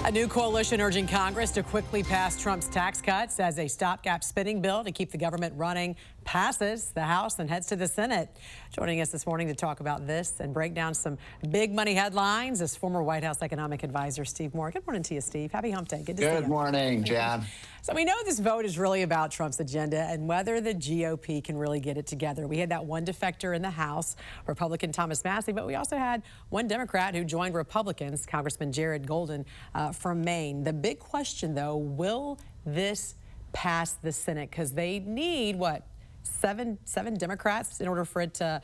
A new coalition urging Congress to quickly pass Trump's tax cuts as a stopgap spending bill to keep the government running passes the House and heads to the Senate. Joining us this morning to talk about this and break down some big money headlines is former White House economic advisor Steve Moore. Good morning to you, Steve. Happy hump day. Good to see you. Good morning, Jan. So we know this vote is really about Trump's agenda and whether the GOP can really get it together. We had that one defector in the House, Republican Thomas Massie, but we also had one Democrat who joined Republicans, Congressman Jared Golden from Maine. The big question, though, will this pass the Senate? Because they need, what, seven Democrats in order for it to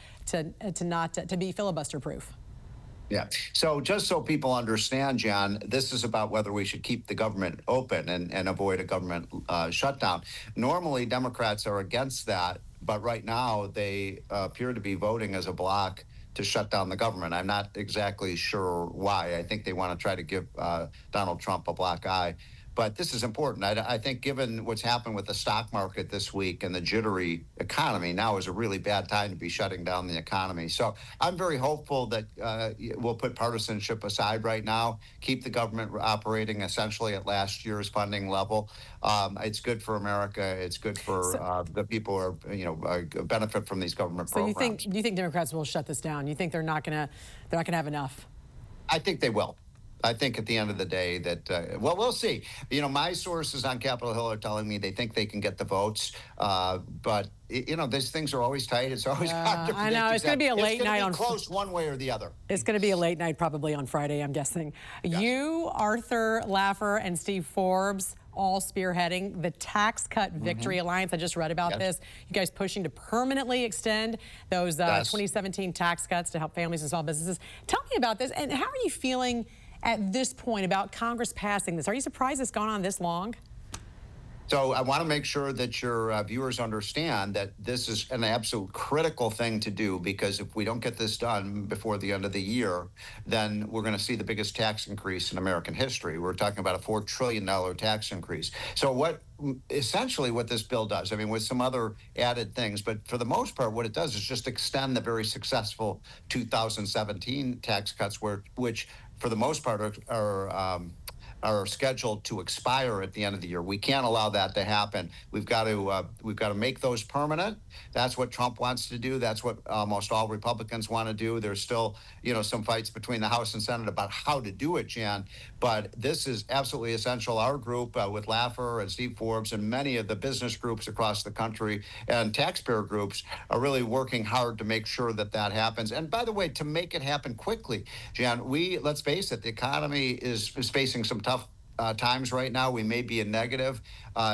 be filibuster proof. Yeah. So just so people understand, Jan, this is about whether we should keep the government open and avoid a government shutdown. Normally, Democrats are against that, but right now they appear to be voting as a bloc to shut down the government. I'm not exactly sure why. I think they want to try to give Donald Trump a black eye. But this is important. I think given what's happened with the stock market this week and the jittery economy, now is a really bad time to be shutting down the economy. So I'm very hopeful that we'll put partisanship aside right now, keep the government operating essentially at last year's funding level. It's good for America. It's good for the people who are, benefit from these government programs. Do you think Democrats will shut this down? You think they're not gonna have enough? I think they will. I think at the end of the day that, well, we'll see. My sources on Capitol Hill are telling me they think they can get the votes. But, these things are always tight. It's always hard to predict. I know. It's going to be a late night. It's close one way or the other. It's going to be a late night probably on Friday, I'm guessing. Yes. You, Arthur Laffer, and Steve Forbes all spearheading the Tax Cut Victory Alliance. I just read about this. You guys pushing to permanently extend those 2017 tax cuts to help families and small businesses. Tell me about this, and how are you feeling at this point about Congress passing this? Are you surprised it's gone on this long? So I want to make sure that your viewers understand that this is an absolute critical thing to do, because if we don't get this done before the end of the year, then we're going to see the biggest tax increase in American history. We're talking about a $4 trillion tax increase. So essentially what this bill does, with some other added things, but for the most part, what it does is just extend the very successful 2017 tax cuts, which for the most part are scheduled to expire at the end of the year. We can't allow that to happen. We've got to make those permanent. That's what Trump wants to do. That's what almost all Republicans want to do. There's still, some fights between the House and Senate about how to do it, Jan. But this is absolutely essential. Our group with Laffer and Steve Forbes and many of the business groups across the country and taxpayer groups are really working hard to make sure that that happens. And by the way, to make it happen quickly, Jan, let's face it, the economy is facing some tough times right now. We may be in negative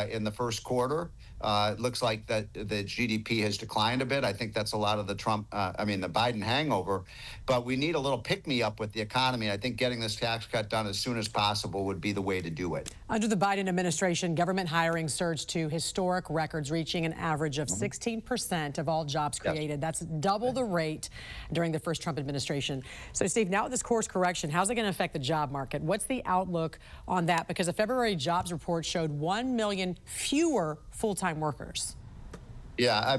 in the first quarter. It looks like that the GDP has declined a bit. I think that's a lot of the the Biden hangover. But we need a little pick-me-up with the economy. I think getting this tax cut done as soon as possible would be the way to do it. Under the Biden administration, government hiring surged to historic records, reaching an average of 16% of all jobs created. That's double the rate during the first Trump administration. So, Steve, now with this course correction, how's it going to affect the job market? What's the outlook on that? Because a February jobs report showed 1 million fewer full-time workers. Yeah,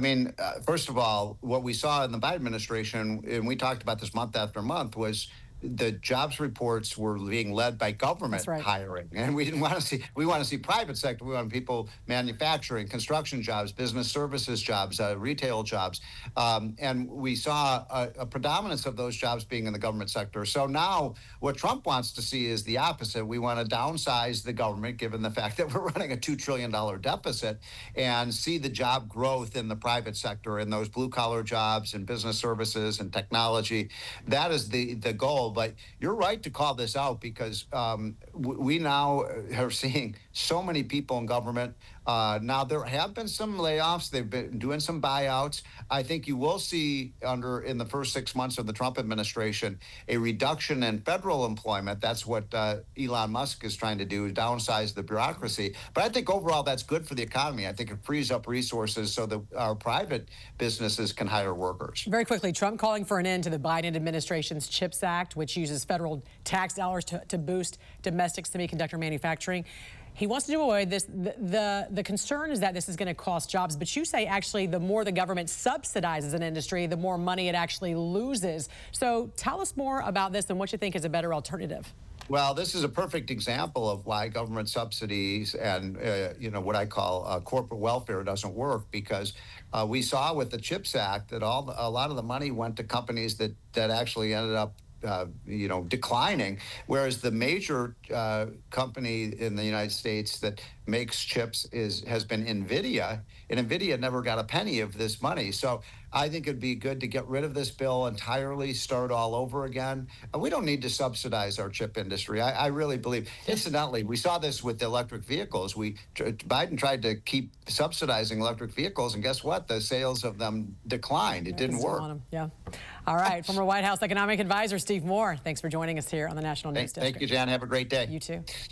first of all, what we saw in the Biden administration, and we talked about this month after month, was the jobs reports were being led by government hiring, and we didn't want to see. We want to see private sector. We want people manufacturing, construction jobs, business services jobs, retail jobs, and we saw a predominance of those jobs being in the government sector. So now, what Trump wants to see is the opposite. We want to downsize the government, given the fact that we're running a $2 trillion deficit, and see the job growth in the private sector, in those blue collar jobs and business services and technology. That is the goal. But you're right to call this out, because we now are seeing so many people in government. Now, there have been some layoffs. They've been doing some buyouts. I think you will see in the first 6 months of the Trump administration a reduction in federal employment. That's what Elon Musk is trying to do, downsize the bureaucracy. But I think overall that's good for the economy. I think it frees up resources so that our private businesses can hire workers. Very quickly, Trump calling for an end to the Biden administration's CHIPS Act, which uses federal tax dollars to boost domestic semiconductor manufacturing. He wants to do away with this. The concern is that this is going to cost jobs, but you say actually the more the government subsidizes an industry, the more money it actually loses. So tell us more about this and what you think is a better alternative. Well, this is a perfect example of why government subsidies and what I call corporate welfare doesn't work, because we saw with the CHIPS Act that a lot of the money went to companies that actually ended up declining, whereas the major company in the United States that makes chips has been Nvidia, and Nvidia never got a penny of this money. So I think it'd be good to get rid of this bill entirely, start all over again. We don't need to subsidize our chip industry. I really believe. Incidentally, we saw this with the electric vehicles. Biden tried to keep subsidizing electric vehicles, and guess what? The sales of them declined. It didn't work. Yeah. All right. Former White House economic advisor Steve Moore, thanks for joining us here on the National News Desk. Thank you, Jan. Have a great day. You too.